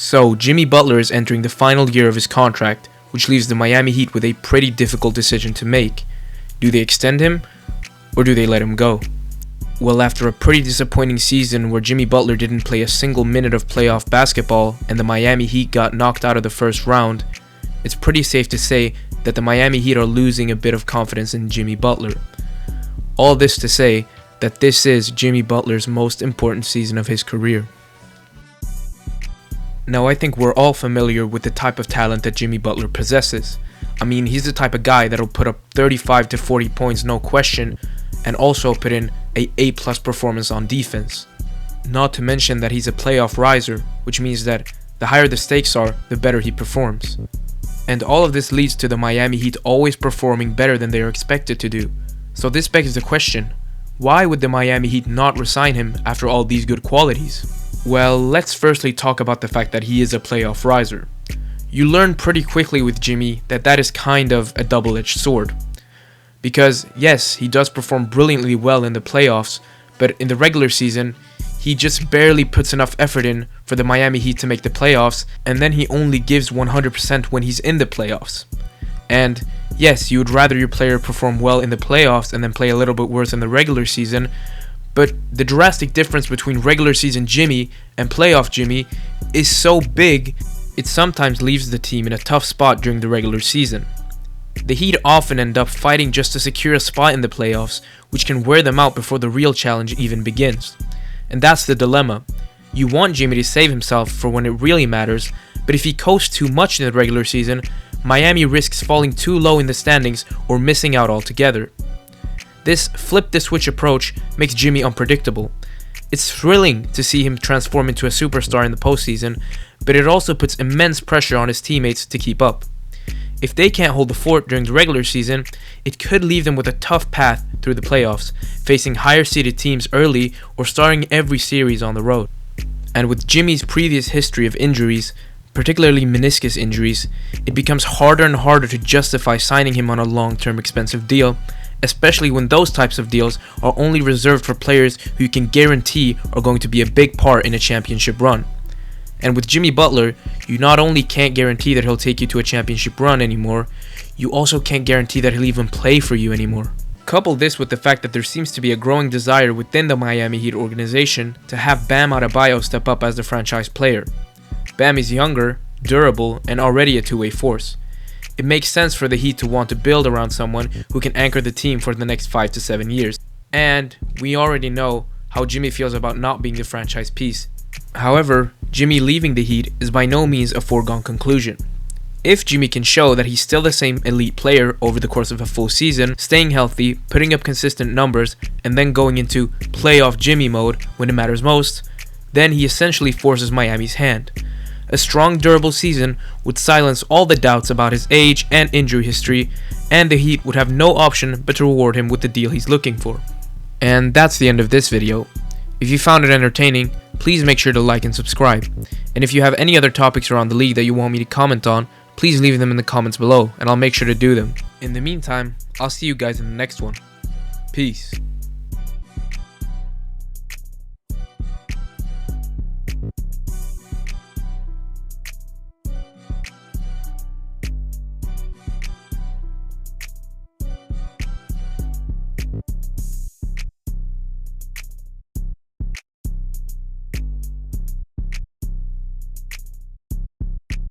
So, Jimmy Butler is entering the final year of his contract, which leaves the Miami Heat with a pretty difficult decision to make. Do they extend him, or do they let him go? Well, after a pretty disappointing season where Jimmy Butler didn't play a single minute of playoff basketball and the Miami Heat got knocked out of the first round, it's pretty safe to say that the Miami Heat are losing a bit of confidence in Jimmy Butler. All this to say that this is Jimmy Butler's most important season of his career. Now, I think we're all familiar with the type of talent that Jimmy Butler possesses. I mean, he's the type of guy that'll put up 35 to 40 points, no question, and also put in a A+ performance on defense. Not to mention that he's a playoff riser, which means that the higher the stakes are, the better he performs. And all of this leads to the Miami Heat always performing better than they are expected to do. So this begs the question, why would the Miami Heat not resign him after all these good qualities? Well, let's firstly talk about the fact that he is a playoff riser. You learn pretty quickly with Jimmy that is kind of a double-edged sword. Because yes, he does perform brilliantly well in the playoffs, but in the regular season, he just barely puts enough effort in for the Miami Heat to make the playoffs, and then he only gives 100% when he's in the playoffs. And yes, you would rather your player perform well in the playoffs and then play a little bit worse in the regular season, but the drastic difference between regular season Jimmy and playoff Jimmy is so big, it sometimes leaves the team in a tough spot during the regular season. The Heat often end up fighting just to secure a spot in the playoffs, which can wear them out before the real challenge even begins. And that's the dilemma. You want Jimmy to save himself for when it really matters, but if he coasts too much in the regular season, Miami risks falling too low in the standings or missing out altogether. This flip-the-switch approach makes Jimmy unpredictable. It's thrilling to see him transform into a superstar in the postseason, but it also puts immense pressure on his teammates to keep up. If they can't hold the fort during the regular season, it could leave them with a tough path through the playoffs, facing higher-seeded teams early or starting every series on the road. And with Jimmy's previous history of injuries, particularly meniscus injuries, it becomes harder and harder to justify signing him on a long-term expensive deal, especially when those types of deals are only reserved for players who you can guarantee are going to be a big part in a championship run. And with Jimmy Butler, you not only can't guarantee that he'll take you to a championship run anymore, you also can't guarantee that he'll even play for you anymore. Couple this with the fact that there seems to be a growing desire within the Miami Heat organization to have Bam Adebayo step up as the franchise player. Bam is younger, durable, and already a two-way force. It makes sense for the Heat to want to build around someone who can anchor the team for the next 5 to 7 years. And we already know how Jimmy feels about not being the franchise piece. However, Jimmy leaving the Heat is by no means a foregone conclusion. If Jimmy can show that he's still the same elite player over the course of a full season, staying healthy, putting up consistent numbers, and then going into playoff Jimmy mode when it matters most, then he essentially forces Miami's hand. A strong, durable season would silence all the doubts about his age and injury history, and the Heat would have no option but to reward him with the deal he's looking for. And that's the end of this video. If you found it entertaining, please make sure to like and subscribe. And if you have any other topics around the league that you want me to comment on, please leave them in the comments below, and I'll make sure to do them. In the meantime, I'll see you guys in the next one. Peace.